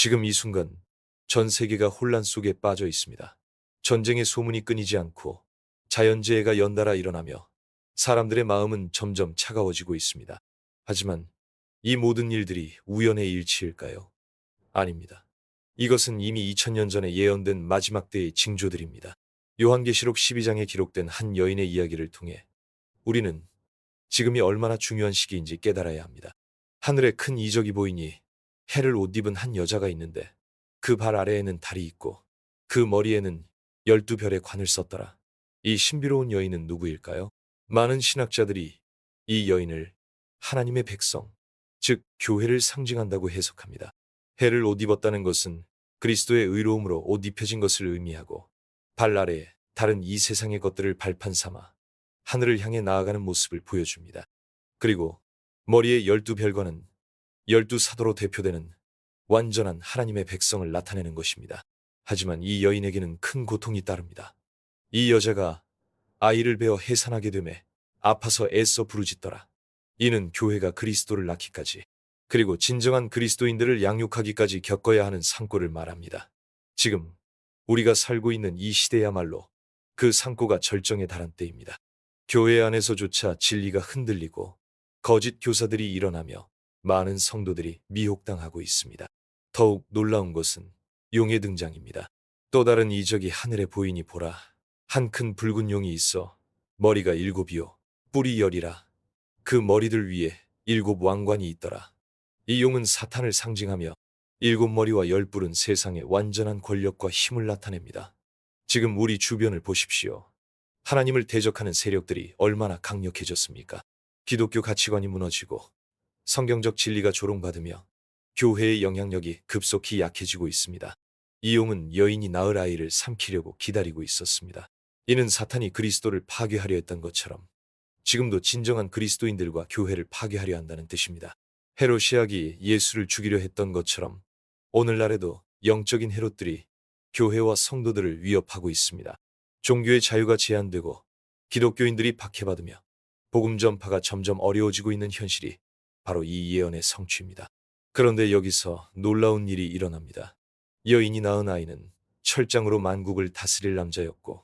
지금 이 순간 전 세계가 혼란 속에 빠져 있습니다. 전쟁의 소문이 끊이지 않고 자연재해가 연달아 일어나며 사람들의 마음은 점점 차가워지고 있습니다. 하지만 이 모든 일들이 우연의 일치일까요? 아닙니다. 이것은 이미 2000년 전에 예언된 마지막 때의 징조들입니다. 요한계시록 12장에 기록된 한 여인의 이야기를 통해 우리는 지금이 얼마나 중요한 시기인지 깨달아야 합니다. 하늘에 큰 이적이 보이니 해를 옷 입은 한 여자가 있는데 그 발 아래에는 달이 있고 그 머리에는 12별의 관을 썼더라. 이 신비로운 여인은 누구일까요? 많은 신학자들이 이 여인을 하나님의 백성, 즉 교회를 상징한다고 해석합니다. 해를 옷 입었다는 것은 그리스도의 의로움으로 옷 입혀진 것을 의미하고 발 아래에 다른 이 세상의 것들을 발판 삼아 하늘을 향해 나아가는 모습을 보여줍니다. 그리고 머리의 12별과는 12사도로 대표되는 완전한 하나님의 백성을 나타내는 것입니다. 하지만 이 여인에게는 큰 고통이 따릅니다. 이 여자가 아이를 베어 해산하게 되매 아파서 애써 부르짖더라. 이는 교회가 그리스도를 낳기까지 그리고 진정한 그리스도인들을 양육하기까지 겪어야 하는 상고를 말합니다. 지금 우리가 살고 있는 이 시대야말로 그 상고가 절정에 달한 때입니다. 교회 안에서조차 진리가 흔들리고 거짓 교사들이 일어나며 많은 성도들이 미혹당하고 있습니다. 더욱 놀라운 것은 용의 등장입니다. 또 다른 이적이 하늘에 보이니 보라. 한 큰 붉은 용이 있어 머리가 7이요 뿔이 10이라. 그 머리들 위에 7왕관이 있더라. 이 용은 사탄을 상징하며 7머리와 10뿔은 세상의 완전한 권력과 힘을 나타냅니다. 지금 우리 주변을 보십시오. 하나님을 대적하는 세력들이 얼마나 강력해졌습니까? 기독교 가치관이 무너지고 성경적 진리가 조롱받으며 교회의 영향력이 급속히 약해지고 있습니다. 이 용은 여인이 낳을 아이를 삼키려고 기다리고 있었습니다. 이는 사탄이 그리스도를 파괴하려 했던 것처럼 지금도 진정한 그리스도인들과 교회를 파괴하려 한다는 뜻입니다. 헤롯시아기 예수를 죽이려 했던 것처럼 오늘날에도 영적인 헤롯들이 교회와 성도들을 위협하고 있습니다. 종교의 자유가 제한되고 기독교인들이 박해받으며 복음 전파가 점점 어려워지고 있는 현실이 바로 이 예언의 성취입니다. 그런데 여기서 놀라운 일이 일어납니다. 여인이 낳은 아이는 철장으로 만국을 다스릴 남자였고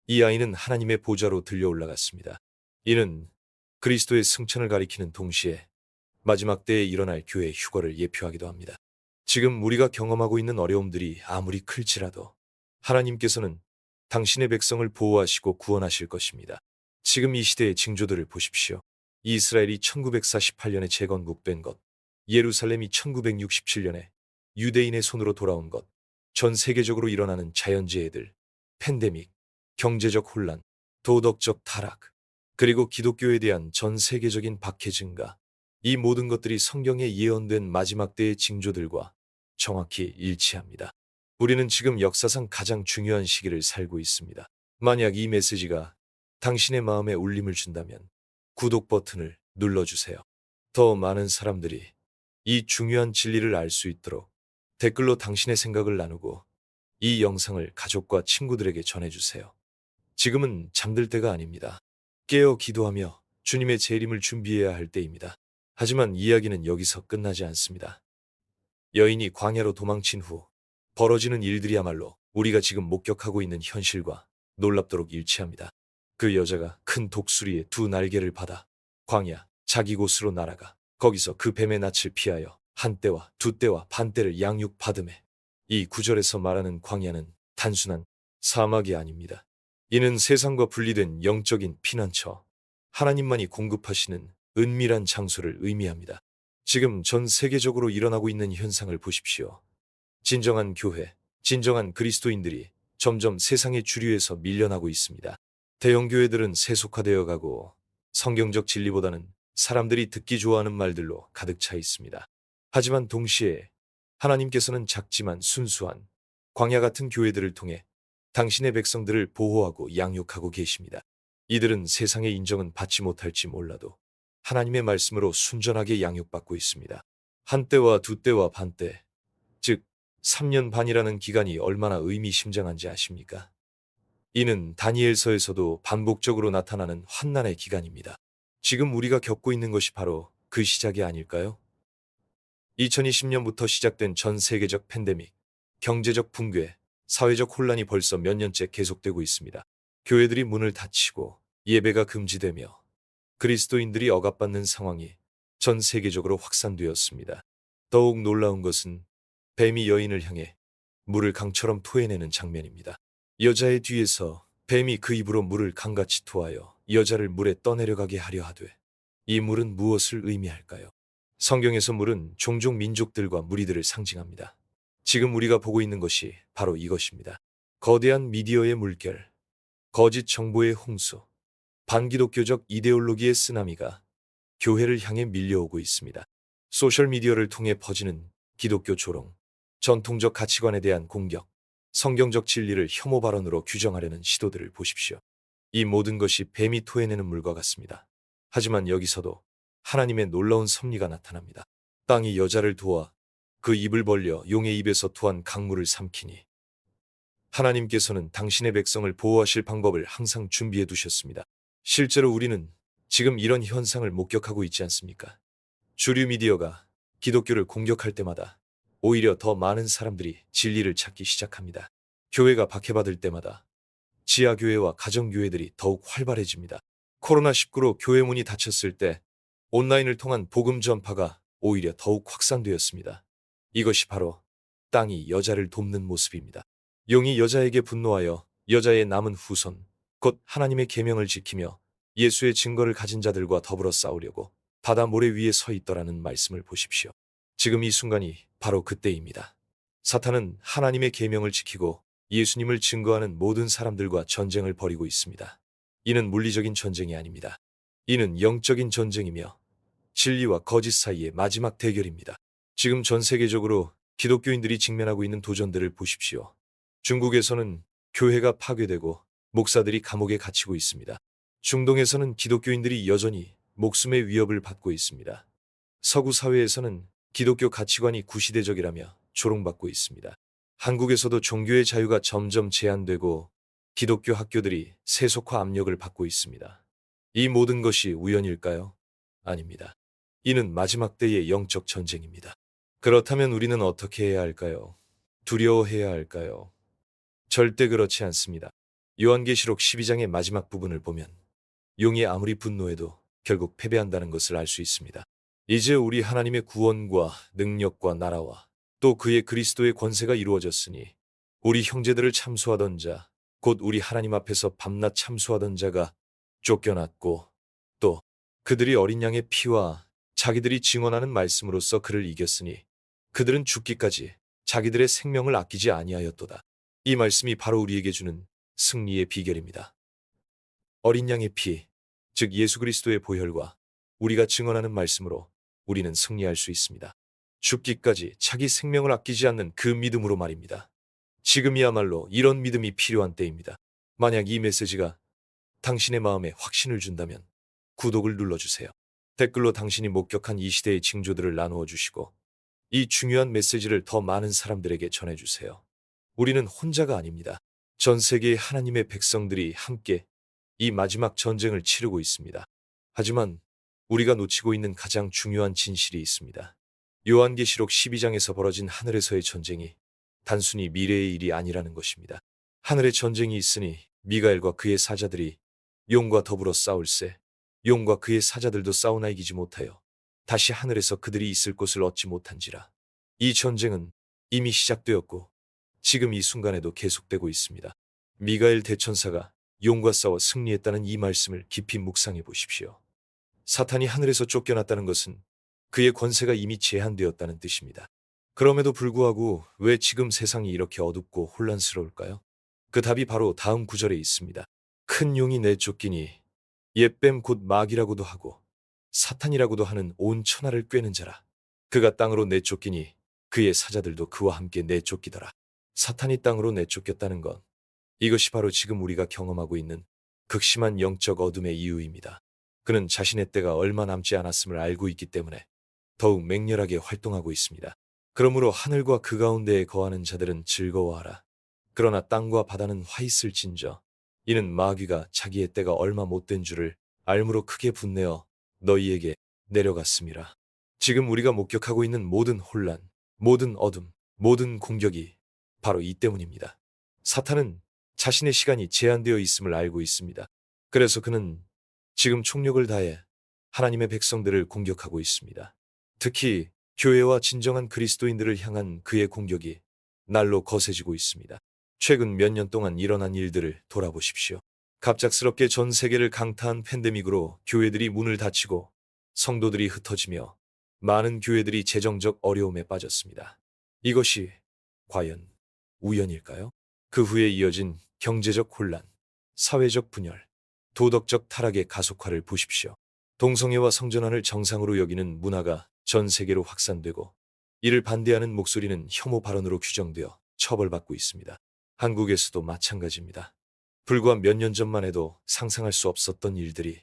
이 아이는 하나님의 보좌로 들려 올라갔습니다. 이는 그리스도의 승천을 가리키는 동시에 마지막 때에 일어날 교회의 휴거를 예표하기도 합니다. 지금 우리가 경험하고 있는 어려움들이 아무리 클지라도 하나님께서는 당신의 백성을 보호하시고 구원하실 것입니다. 지금 이 시대의 징조들을 보십시오. 이스라엘이 1948년에 재건국된 것, 예루살렘이 1967년에 유대인의 손으로 돌아온 것, 전 세계적으로 일어나는 자연재해들, 팬데믹, 경제적 혼란, 도덕적 타락, 그리고 기독교에 대한 전 세계적인 박해 증가, 이 모든 것들이 성경에 예언된 마지막 때의 징조들과 정확히 일치합니다. 우리는 지금 역사상 가장 중요한 시기를 살고 있습니다. 만약 이 메시지가 당신의 마음에 울림을 준다면 구독 버튼을 눌러주세요. 더 많은 사람들이 이 중요한 진리를 알 수 있도록 댓글로 당신의 생각을 나누고 이 영상을 가족과 친구들에게 전해주세요. 지금은 잠들 때가 아닙니다. 깨어 기도하며 주님의 재림을 준비해야 할 때입니다. 하지만 이야기는 여기서 끝나지 않습니다. 여인이 광야로 도망친 후 벌어지는 일들이야말로 우리가 지금 목격하고 있는 현실과 놀랍도록 일치합니다. 그 여자가 큰 독수리의 두 날개를 받아 광야 자기 곳으로 날아가 거기서 그 뱀의 낯을 피하여 한 때와 두 때와 반 때를 양육받음에 이 구절에서 말하는 광야는 단순한 사막이 아닙니다. 이는 세상과 분리된 영적인 피난처, 하나님만이 공급하시는 은밀한 장소를 의미합니다. 지금 전 세계적으로 일어나고 있는 현상을 보십시오. 진정한 교회, 진정한 그리스도인들이 점점 세상의 주류에서 밀려나고 있습니다. 대형 교회들은 세속화되어 가고 성경적 진리보다는 사람들이 듣기 좋아하는 말들로 가득 차 있습니다. 하지만 동시에 하나님께서는 작지만 순수한 광야 같은 교회들을 통해 당신의 백성들을 보호하고 양육하고 계십니다. 이들은 세상의 인정은 받지 못할지 몰라도 하나님의 말씀으로 순전하게 양육받고 있습니다. 한 때와 두 때와 반 때, 즉 3년 반이라는 기간이 얼마나 의미심장한지 아십니까? 이는 다니엘서에서도 반복적으로 나타나는 환난의 기간입니다. 지금 우리가 겪고 있는 것이 바로 그 시작이 아닐까요? 2020년부터 시작된 전 세계적 팬데믹, 경제적 붕괴, 사회적 혼란이 벌써 몇 년째 계속되고 있습니다. 교회들이 문을 닫히고 예배가 금지되며 그리스도인들이 억압받는 상황이 전 세계적으로 확산되었습니다. 더욱 놀라운 것은 뱀이 여인을 향해 물을 강처럼 토해내는 장면입니다. 여자의 뒤에서 뱀이 그 입으로 물을 강같이 토하여 여자를 물에 떠내려가게 하려 하되 이 물은 무엇을 의미할까요? 성경에서 물은 종종 민족들과 무리들을 상징합니다. 지금 우리가 보고 있는 것이 바로 이것입니다. 거대한 미디어의 물결, 거짓 정보의 홍수, 반기독교적 이데올로기의 쓰나미가 교회를 향해 밀려오고 있습니다. 소셜미디어를 통해 퍼지는 기독교 조롱, 전통적 가치관에 대한 공격, 성경적 진리를 혐오 발언으로 규정하려는 시도들을 보십시오. 이 모든 것이 뱀이 토해내는 물과 같습니다. 하지만 여기서도 하나님의 놀라운 섭리가 나타납니다. 땅이 여자를 도와 그 입을 벌려 용의 입에서 토한 강물을 삼키니 하나님께서는 당신의 백성을 보호하실 방법을 항상 준비해 두셨습니다. 실제로 우리는 지금 이런 현상을 목격하고 있지 않습니까? 주류 미디어가 기독교를 공격할 때마다 오히려 더 많은 사람들이 진리를 찾기 시작합니다. 교회가 박해받을 때마다 지하교회와 가정교회들이 더욱 활발해집니다. 코로나19로 교회 문이 닫혔을 때 온라인을 통한 복음 전파가 오히려 더욱 확산되었습니다. 이것이 바로 땅이 여자를 돕는 모습입니다. 용이 여자에게 분노하여 여자의 남은 후손, 곧 하나님의 계명을 지키며 예수의 증거를 가진 자들과 더불어 싸우려고 바다 모래 위에 서 있더라는 말씀을 보십시오. 지금 이 순간이 바로 그때입니다. 사탄은 하나님의 계명을 지키고 예수님을 증거하는 모든 사람들과 전쟁을 벌이고 있습니다. 이는 물리적인 전쟁이 아닙니다. 이는 영적인 전쟁이며 진리와 거짓 사이의 마지막 대결입니다. 지금 전 세계적으로 기독교인들이 직면하고 있는 도전들을 보십시오. 중국에서는 교회가 파괴되고 목사들이 감옥에 갇히고 있습니다. 중동에서는 기독교인들이 여전히 목숨의 위협을 받고 있습니다. 서구 사회에서는 기독교 가치관이 구시대적이라며 조롱받고 있습니다. 한국에서도 종교의 자유가 점점 제한되고 기독교 학교들이 세속화 압력을 받고 있습니다. 이 모든 것이 우연일까요? 아닙니다. 이는 마지막 때의 영적 전쟁입니다. 그렇다면 우리는 어떻게 해야 할까요? 두려워해야 할까요? 절대 그렇지 않습니다. 요한계시록 12장의 마지막 부분을 보면 용이 아무리 분노해도 결국 패배한다는 것을 알 수 있습니다. 이제 우리 하나님의 구원과 능력과 나라와 또 그의 그리스도의 권세가 이루어졌으니 우리 형제들을 참소하던 자, 곧 우리 하나님 앞에서 밤낮 참소하던 자가 쫓겨났고 또 그들이 어린 양의 피와 자기들이 증언하는 말씀으로써 그를 이겼으니 그들은 죽기까지 자기들의 생명을 아끼지 아니하였도다. 이 말씀이 바로 우리에게 주는 승리의 비결입니다. 어린 양의 피, 즉 예수 그리스도의 보혈과 우리가 증언하는 말씀으로 우리는 승리할 수 있습니다. 죽기까지 자기 생명을 아끼지 않는 그 믿음으로 말입니다. 지금이야말로 이런 믿음이 필요한 때입니다. 만약 이 메시지가 당신의 마음에 확신을 준다면 구독을 눌러주세요. 댓글로 당신이 목격한 이 시대의 징조들을 나누어 주시고 이 중요한 메시지를 더 많은 사람들에게 전해주세요. 우리는 혼자가 아닙니다. 전 세계의 하나님의 백성들이 함께 이 마지막 전쟁을 치르고 있습니다. 하지만 우리가 놓치고 있는 가장 중요한 진실이 있습니다. 요한계시록 12장에서 벌어진 하늘에서의 전쟁이 단순히 미래의 일이 아니라는 것입니다. 하늘의 전쟁이 있으니 미가엘과 그의 사자들이 용과 더불어 싸울세 용과 그의 사자들도 싸우나 이기지 못하여 다시 하늘에서 그들이 있을 곳을 얻지 못한지라. 이 전쟁은 이미 시작되었고 지금 이 순간에도 계속되고 있습니다. 미가엘 대천사가 용과 싸워 승리했다는 이 말씀을 깊이 묵상해 보십시오. 사탄이 하늘에서 쫓겨났다는 것은 그의 권세가 이미 제한되었다는 뜻입니다. 그럼에도 불구하고 왜 지금 세상이 이렇게 어둡고 혼란스러울까요? 그 답이 바로 다음 구절에 있습니다. 큰 용이 내쫓기니 옛뱀 곧 마귀라고도 하고 사탄이라고도 하는 온 천하를 꿰는 자라. 그가 땅으로 내쫓기니 그의 사자들도 그와 함께 내쫓기더라. 사탄이 땅으로 내쫓겼다는 건 이것이 바로 지금 우리가 경험하고 있는 극심한 영적 어둠의 이유입니다. 그는 자신의 때가 얼마 남지 않았음을 알고 있기 때문에 더욱 맹렬하게 활동하고 있습니다. 그러므로 하늘과 그 가운데에 거하는 자들은 즐거워하라. 그러나 땅과 바다는 화 있을진저. 이는 마귀가 자기의 때가 얼마 못된 줄을 알므로 크게 분내어 너희에게 내려갔음이라. 지금 우리가 목격하고 있는 모든 혼란, 모든 어둠, 모든 공격이 바로 이 때문입니다. 사탄은 자신의 시간이 제한되어 있음을 알고 있습니다. 그래서 그는 지금 총력을 다해 하나님의 백성들을 공격하고 있습니다. 특히 교회와 진정한 그리스도인들을 향한 그의 공격이 날로 거세지고 있습니다. 최근 몇 년 동안 일어난 일들을 돌아보십시오. 갑작스럽게 전 세계를 강타한 팬데믹으로 교회들이 문을 닫히고 성도들이 흩어지며 많은 교회들이 재정적 어려움에 빠졌습니다. 이것이 과연 우연일까요? 그 후에 이어진 경제적 혼란, 사회적 분열, 도덕적 타락의 가속화를 보십시오. 동성애와 성전환을 정상으로 여기는 문화가 전 세계로 확산되고 이를 반대하는 목소리는 혐오 발언으로 규정되어 처벌받고 있습니다. 한국에서도 마찬가지입니다. 불과 몇 년 전만 해도 상상할 수 없었던 일들이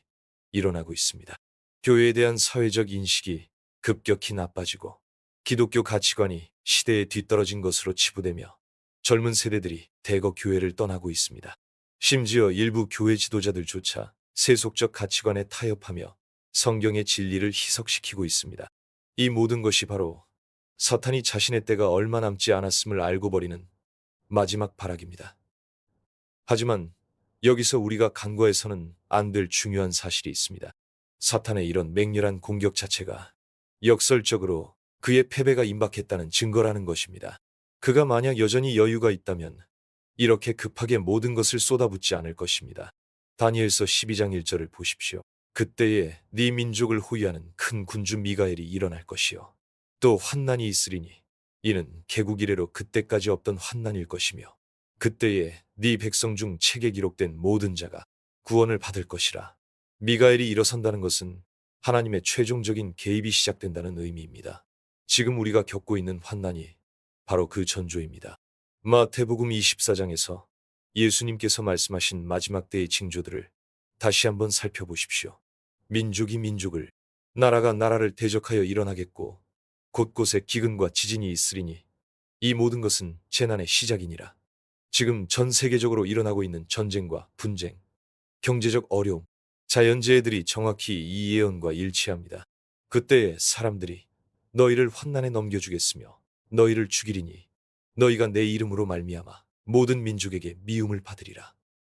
일어나고 있습니다. 교회에 대한 사회적 인식이 급격히 나빠지고 기독교 가치관이 시대에 뒤떨어진 것으로 치부되며 젊은 세대들이 대거 교회를 떠나고 있습니다. 심지어 일부 교회 지도자들조차 세속적 가치관에 타협하며 성경의 진리를 희석시키고 있습니다. 이 모든 것이 바로 사탄이 자신의 때가 얼마 남지 않았음을 알고 버리는 마지막 발악입니다. 하지만 여기서 우리가 간과해서는 안 될 중요한 사실이 있습니다. 사탄의 이런 맹렬한 공격 자체가 역설적으로 그의 패배가 임박했다는 증거라는 것입니다. 그가 만약 여전히 여유가 있다면 이렇게 급하게 모든 것을 쏟아붓지 않을 것입니다. 다니엘서 12장 1절을 보십시오. 그때에 네 민족을 호위하는 큰 군주 미가엘이 일어날 것이요. 또 환난이 있으리니 이는 개국 이래로 그때까지 없던 환난일 것이며 그때에 네 백성 중 책에 기록된 모든 자가 구원을 받을 것이라. 미가엘이 일어선다는 것은 하나님의 최종적인 개입이 시작된다는 의미입니다. 지금 우리가 겪고 있는 환난이 바로 그 전조입니다. 마태복음 24장에서 예수님께서 말씀하신 마지막 때의 징조들을 다시 한번 살펴보십시오. 민족이 민족을, 나라가 나라를 대적하여 일어나겠고 곳곳에 기근과 지진이 있으리니 이 모든 것은 재난의 시작이니라. 지금 전 세계적으로 일어나고 있는 전쟁과 분쟁, 경제적 어려움, 자연재해들이 정확히 이 예언과 일치합니다. 그때에 사람들이 너희를 환난에 넘겨주겠으며 너희를 죽이리니 너희가 내 이름으로 말미암아 모든 민족에게 미움을 받으리라.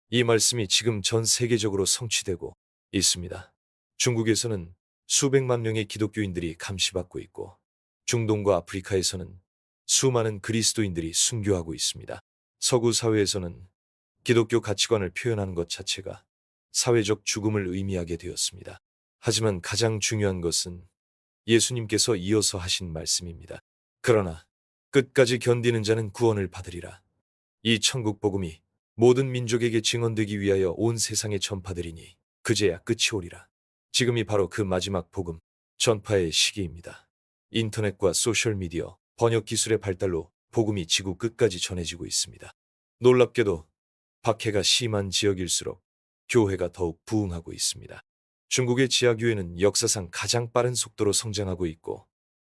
이 말씀이 지금 전 세계적으로 성취되고 있습니다. 중국에서는 수백만 명의 기독교인들이 감시받고 있고 중동과 아프리카에서는 수많은 그리스도인들이 순교하고 있습니다. 서구 사회에서는 기독교 가치관을 표현하는 것 자체가 사회적 죽음을 의미하게 되었습니다. 하지만 가장 중요한 것은 예수님께서 이어서 하신 말씀입니다. 그러나 끝까지 견디는 자는 구원을 받으리라. 이 천국 복음이 모든 민족에게 증언되기 위하여 온 세상에 전파되리니 그제야 끝이 오리라. 지금이 바로 그 마지막 복음 전파의 시기입니다. 인터넷과 소셜미디어, 번역 기술의 발달로 복음이 지구 끝까지 전해지고 있습니다. 놀랍게도 박해가 심한 지역일수록 교회가 더욱 부흥하고 있습니다. 중국의 지하교회는 역사상 가장 빠른 속도로 성장하고 있고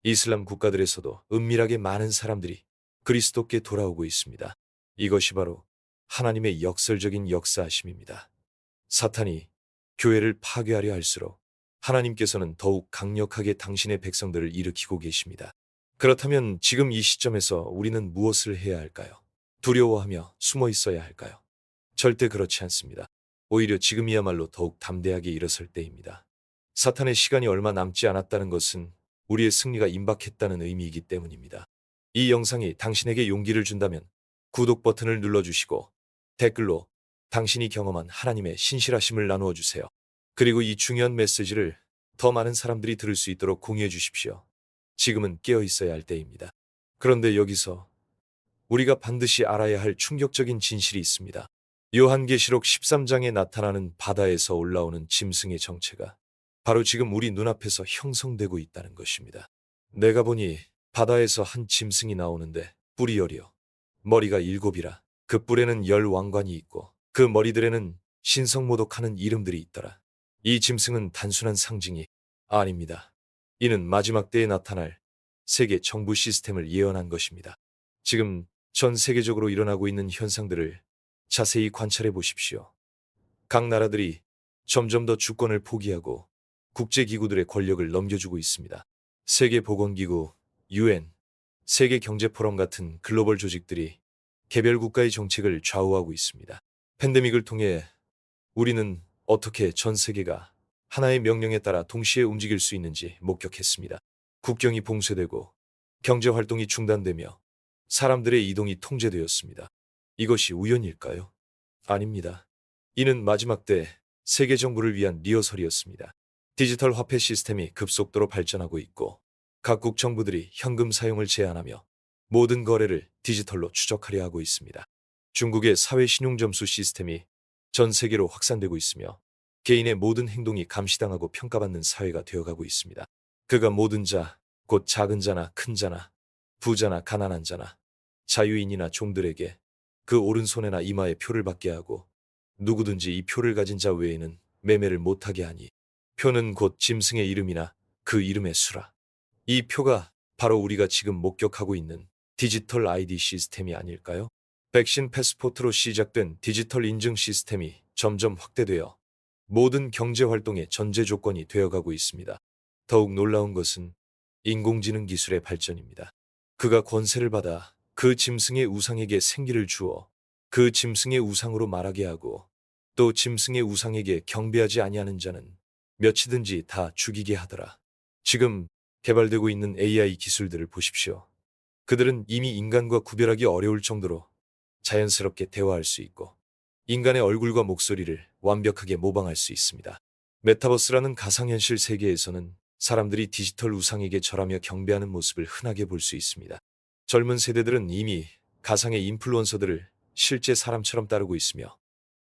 이슬람 국가들에서도 은밀하게 많은 사람들이 그리스도께 돌아오고 있습니다. 이것이 바로 하나님의 역설적인 역사하심입니다. 사탄이 교회를 파괴하려 할수록 하나님께서는 더욱 강력하게 당신의 백성들을 일으키고 계십니다. 그렇다면 지금 이 시점에서 우리는 무엇을 해야 할까요? 두려워하며 숨어 있어야 할까요? 절대 그렇지 않습니다. 오히려 지금이야말로 더욱 담대하게 일어설 때입니다. 사탄의 시간이 얼마 남지 않았다는 것은 우리의 승리가 임박했다는 의미이기 때문입니다. 이 영상이 당신에게 용기를 준다면 구독 버튼을 눌러주시고 댓글로 당신이 경험한 하나님의 신실하심을 나누어 주세요. 그리고 이 중요한 메시지를 더 많은 사람들이 들을 수 있도록 공유해 주십시오. 지금은 깨어 있어야 할 때입니다. 그런데 여기서 우리가 반드시 알아야 할 충격적인 진실이 있습니다. 요한계시록 13장에 나타나는 바다에서 올라오는 짐승의 정체가 바로 지금 우리 눈앞에서 형성되고 있다는 것입니다. 내가 보니 바다에서 한 짐승이 나오는데 뿔이 10이요. 머리가 7이라. 그 뿔에는 10 왕관이 있고 그 머리들에는 신성모독하는 이름들이 있더라. 이 짐승은 단순한 상징이 아닙니다. 이는 마지막 때에 나타날 세계 정부 시스템을 예언한 것입니다. 지금 전 세계적으로 일어나고 있는 현상들을 자세히 관찰해 보십시오. 각 나라들이 점점 더 주권을 포기하고 국제기구들의 권력을 넘겨주고 있습니다. 세계보건기구, UN, 세계경제포럼 같은 글로벌 조직들이 개별 국가의 정책을 좌우하고 있습니다. 팬데믹을 통해 우리는 어떻게 전 세계가 하나의 명령에 따라 동시에 움직일 수 있는지 목격했습니다. 국경이 봉쇄되고 경제 활동이 중단되며 사람들의 이동이 통제되었습니다. 이것이 우연일까요? 아닙니다. 이는 마지막 때 세계 정부를 위한 리허설이었습니다. 디지털 화폐 시스템이 급속도로 발전하고 있고 각국 정부들이 현금 사용을 제한하며 모든 거래를 디지털로 추적하려 하고 있습니다. 중국의 사회 신용 점수 시스템이 전 세계로 확산되고 있으며 개인의 모든 행동이 감시당하고 평가받는 사회가 되어가고 있습니다. 그가 모든 자, 곧 작은 자나 큰 자나 부자나 가난한 자나 자유인이나 종들에게 그 오른손에나 이마에 표를 받게 하고 누구든지 이 표를 가진 자 외에는 매매를 못하게 하니 표는 곧 짐승의 이름이나 그 이름의 수라. 이 표가 바로 우리가 지금 목격하고 있는 디지털 아이디 시스템이 아닐까요? 백신 패스포트로 시작된 디지털 인증 시스템이 점점 확대되어 모든 경제 활동의 전제 조건이 되어가고 있습니다. 더욱 놀라운 것은 인공지능 기술의 발전입니다. 그가 권세를 받아 그 짐승의 우상에게 생기를 주어 그 짐승의 우상으로 말하게 하고 또 짐승의 우상에게 경배하지 아니하는 자는 몇이든지 다 죽이게 하더라. 지금 개발되고 있는 AI 기술들을 보십시오. 그들은 이미 인간과 구별하기 어려울 정도로 자연스럽게 대화할 수 있고 인간의 얼굴과 목소리를 완벽하게 모방할 수 있습니다. 메타버스라는 가상현실 세계에서는 사람들이 디지털 우상에게 절하며 경배하는 모습을 흔하게 볼 수 있습니다. 젊은 세대들은 이미 가상의 인플루언서들을 실제 사람처럼 따르고 있으며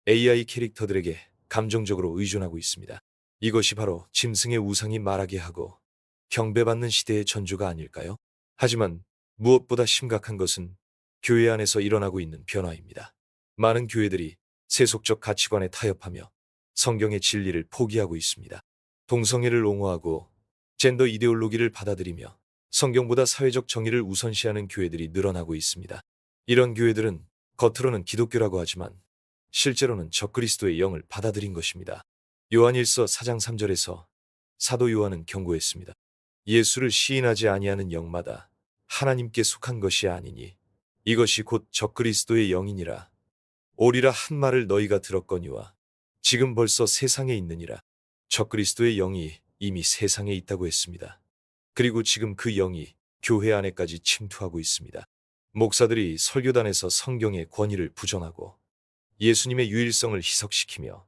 AI 캐릭터들에게 감정적으로 의존하고 있습니다. 이것이 바로 짐승의 우상이 말하게 하고 경배받는 시대의 전조가 아닐까요? 하지만 무엇보다 심각한 것은 교회 안에서 일어나고 있는 변화입니다. 많은 교회들이 세속적 가치관에 타협하며 성경의 진리를 포기하고 있습니다. 동성애를 옹호하고 젠더 이데올로기를 받아들이며 성경보다 사회적 정의를 우선시하는 교회들이 늘어나고 있습니다. 이런 교회들은 겉으로는 기독교라고 하지만 실제로는 적그리스도의 영을 받아들인 것입니다. 요한일서 4장 3절에서 사도 요한은 경고했습니다. 예수를 시인하지 아니하는 영마다 하나님께 속한 것이 아니니 이것이 곧 적그리스도의 영이니라. 오리라 한 말을 너희가 들었거니와 지금 벌써 세상에 있느니라. 적그리스도의 영이 이미 세상에 있다고 했습니다. 그리고 지금 그 영이 교회 안에까지 침투하고 있습니다. 목사들이 설교단에서 성경의 권위를 부정하고 예수님의 유일성을 희석시키며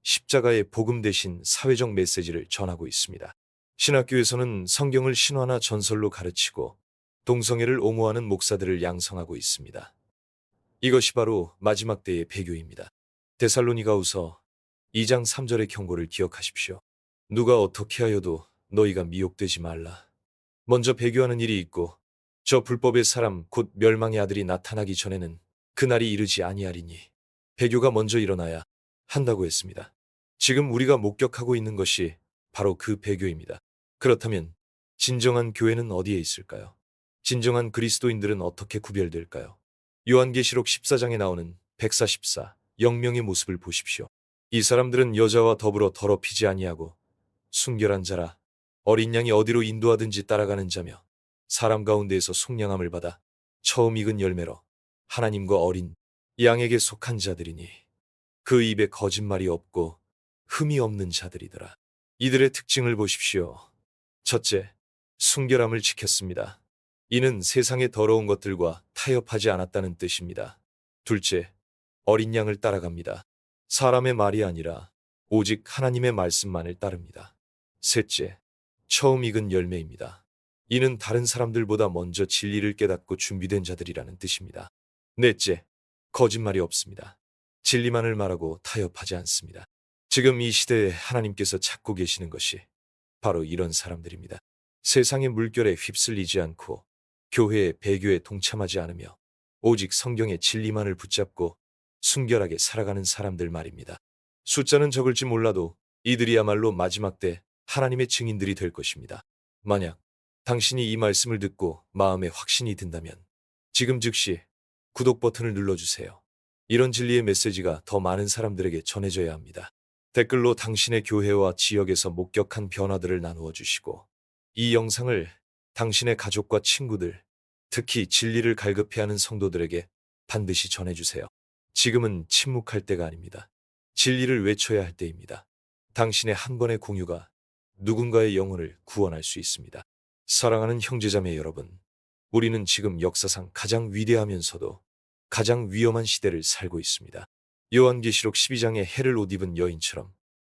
십자가의 복음 대신 사회적 메시지를 전하고 있습니다. 신학교에서는 성경을 신화나 전설로 가르치고 동성애를 옹호하는 목사들을 양성하고 있습니다. 이것이 바로 마지막 때의 배교입니다. 데살로니가후서 2장 3절의 경고를 기억하십시오. 누가 어떻게 하여도 너희가 미혹되지 말라. 먼저 배교하는 일이 있고 저 불법의 사람 곧 멸망의 아들이 나타나기 전에는 그날이 이르지 아니하리니 배교가 먼저 일어나야 한다고 했습니다. 지금 우리가 목격하고 있는 것이 바로 그 배교입니다. 그렇다면 진정한 교회는 어디에 있을까요? 진정한 그리스도인들은 어떻게 구별될까요? 요한계시록 14장에 나오는 144 영명의 모습을 보십시오. 이 사람들은 여자와 더불어 더럽히지 아니하고 순결한 자라. 어린 양이 어디로 인도하든지 따라가는 자며 사람 가운데에서 속량함을 받아 처음 익은 열매로 하나님과 어린 양에게 속한 자들이니 그 입에 거짓말이 없고 흠이 없는 자들이더라. 이들의 특징을 보십시오. 첫째, 순결함을 지켰습니다. 이는 세상의 더러운 것들과 타협하지 않았다는 뜻입니다. 둘째, 어린 양을 따라갑니다. 사람의 말이 아니라 오직 하나님의 말씀만을 따릅니다. 셋째, 처음 익은 열매입니다. 이는 다른 사람들보다 먼저 진리를 깨닫고 준비된 자들이라는 뜻입니다. 넷째, 거짓말이 없습니다. 진리만을 말하고 타협하지 않습니다. 지금 이 시대에 하나님께서 찾고 계시는 것이 바로 이런 사람들입니다. 세상의 물결에 휩쓸리지 않고 교회의 배교에 동참하지 않으며 오직 성경의 진리만을 붙잡고 순결하게 살아가는 사람들 말입니다. 숫자는 적을지 몰라도 이들이야말로 마지막 때 하나님의 증인들이 될 것입니다. 만약 당신이 이 말씀을 듣고 마음에 확신이 든다면 지금 즉시 구독 버튼을 눌러주세요. 이런 진리의 메시지가 더 많은 사람들에게 전해져야 합니다. 댓글로 당신의 교회와 지역에서 목격한 변화들을 나누어 주시고 이 영상을 당신의 가족과 친구들, 특히 진리를 갈급해하는 성도들에게 반드시 전해주세요. 지금은 침묵할 때가 아닙니다. 진리를 외쳐야 할 때입니다. 당신의 한 번의 공유가 누군가의 영혼을 구원할 수 있습니다. 사랑하는 형제자매 여러분, 우리는 지금 역사상 가장 위대하면서도 가장 위험한 시대를 살고 있습니다. 요한계시록 12장의 해를 옷 입은 여인처럼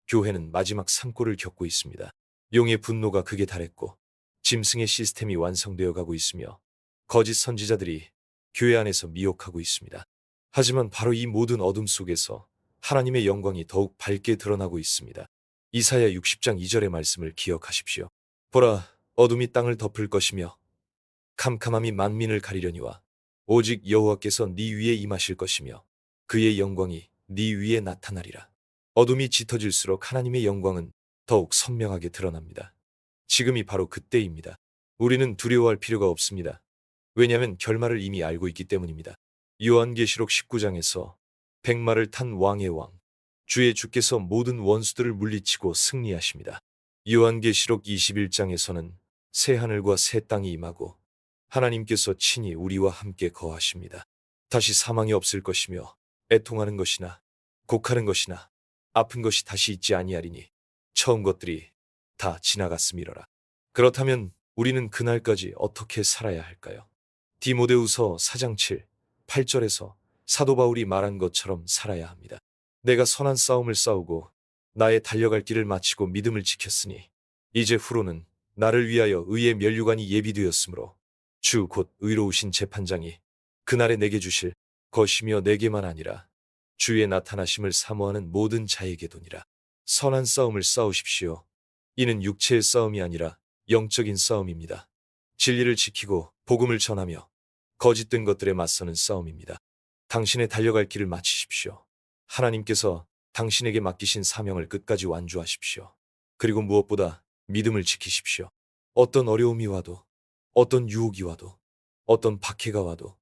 교회는 마지막 산골을 겪고 있습니다. 용의 분노가 극에 달했고 짐승의 시스템이 완성되어 가고 있으며 거짓 선지자들이 교회 안에서 미혹하고 있습니다. 하지만 바로 이 모든 어둠 속에서 하나님의 영광이 더욱 밝게 드러나고 있습니다. 이사야 60장 2절의 말씀을 기억하십시오. 보라, 어둠이 땅을 덮을 것이며 캄캄함이 만민을 가리려니와 오직 여호와께서 네 위에 임하실 것이며 그의 영광이 네 위에 나타나리라. 어둠이 짙어질수록 하나님의 영광은 더욱 선명하게 드러납니다. 지금이 바로 그때입니다. 우리는 두려워할 필요가 없습니다. 왜냐하면 결말을 이미 알고 있기 때문입니다. 요한계시록 19장에서 백마를 탄 왕의 왕, 주의 주께서 모든 원수들을 물리치고 승리하십니다. 요한계시록 21장에서는 새 하늘과 새 땅이 임하고 하나님께서 친히 우리와 함께 거하십니다. 다시 사망이 없을 것이며 애통하는 것이나 곡하는 것이나 아픈 것이 다시 있지 아니하리니 처음 것들이 다 지나갔음이로라. 그렇다면 우리는 그날까지 어떻게 살아야 할까요? 디모데후서 4장 7, 8절에서 사도 바울이 말한 것처럼 살아야 합니다. 내가 선한 싸움을 싸우고 나의 달려갈 길을 마치고 믿음을 지켰으니 이제 후로는 나를 위하여 의의 면류관이 예비되었으므로 주 곧 의로우신 재판장이 그날에 내게 주실 것이며 내게만 아니라 주의 나타나심을 사모하는 모든 자에게도니라. 선한 싸움을 싸우십시오. 이는 육체의 싸움이 아니라 영적인 싸움입니다. 진리를 지키고 복음을 전하며 거짓된 것들에 맞서는 싸움입니다. 당신의 달려갈 길을 마치십시오. 하나님께서 당신에게 맡기신 사명을 끝까지 완주하십시오. 그리고 무엇보다 믿음을 지키십시오. 어떤 어려움이 와도, 어떤 유혹이 와도, 어떤 박해가 와도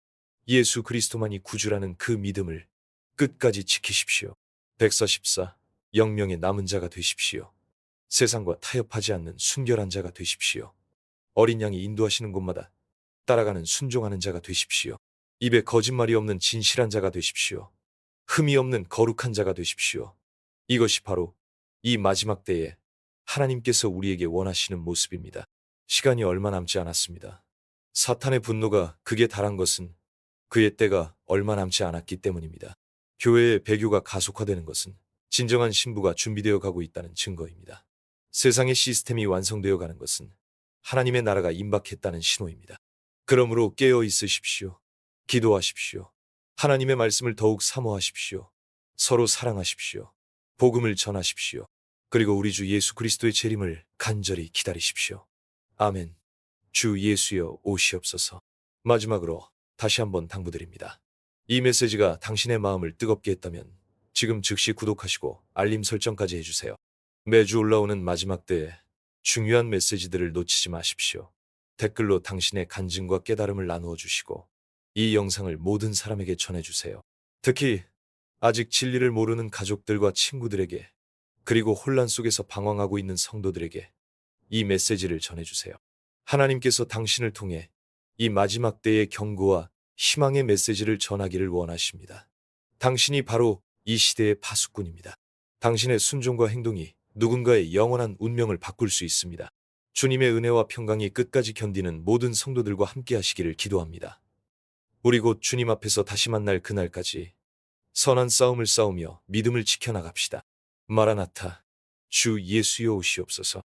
예수 그리스도만이 구주라는 그 믿음을 끝까지 지키십시오. 144. 영명의 남은 자가 되십시오. 세상과 타협하지 않는 순결한 자가 되십시오. 어린 양이 인도하시는 곳마다 따라가는 순종하는 자가 되십시오. 입에 거짓말이 없는 진실한 자가 되십시오. 흠이 없는 거룩한 자가 되십시오. 이것이 바로 이 마지막 때에 하나님께서 우리에게 원하시는 모습입니다. 시간이 얼마 남지 않았습니다. 사탄의 분노가 극에 달한 것은 그의 때가 얼마 남지 않았기 때문입니다. 교회의 배교가 가속화되는 것은 진정한 신부가 준비되어 가고 있다는 증거입니다. 세상의 시스템이 완성되어 가는 것은 하나님의 나라가 임박했다는 신호입니다. 그러므로 깨어 있으십시오. 기도하십시오. 하나님의 말씀을 더욱 사모하십시오. 서로 사랑하십시오. 복음을 전하십시오. 그리고 우리 주 예수 그리스도의 재림을 간절히 기다리십시오. 아멘. 주 예수여 오시옵소서. 마지막으로 다시 한번 당부드립니다. 이 메시지가 당신의 마음을 뜨겁게 했다면 지금 즉시 구독하시고 알림 설정까지 해주세요. 매주 올라오는 마지막 때에 중요한 메시지들을 놓치지 마십시오. 댓글로 당신의 간증과 깨달음을 나누어 주시고 이 영상을 모든 사람에게 전해주세요. 특히 아직 진리를 모르는 가족들과 친구들에게 그리고 혼란 속에서 방황하고 있는 성도들에게 이 메시지를 전해주세요. 하나님께서 당신을 통해 이 마지막 때의 경고와 희망의 메시지를 전하기를 원하십니다. 당신이 바로 이 시대의 파수꾼입니다. 당신의 순종과 행동이 누군가의 영원한 운명을 바꿀 수 있습니다. 주님의 은혜와 평강이 끝까지 견디는 모든 성도들과 함께 하시기를 기도합니다. 우리 곧 주님 앞에서 다시 만날 그날까지 선한 싸움을 싸우며 믿음을 지켜나갑시다. 마라나타, 주 예수여 오시옵소서.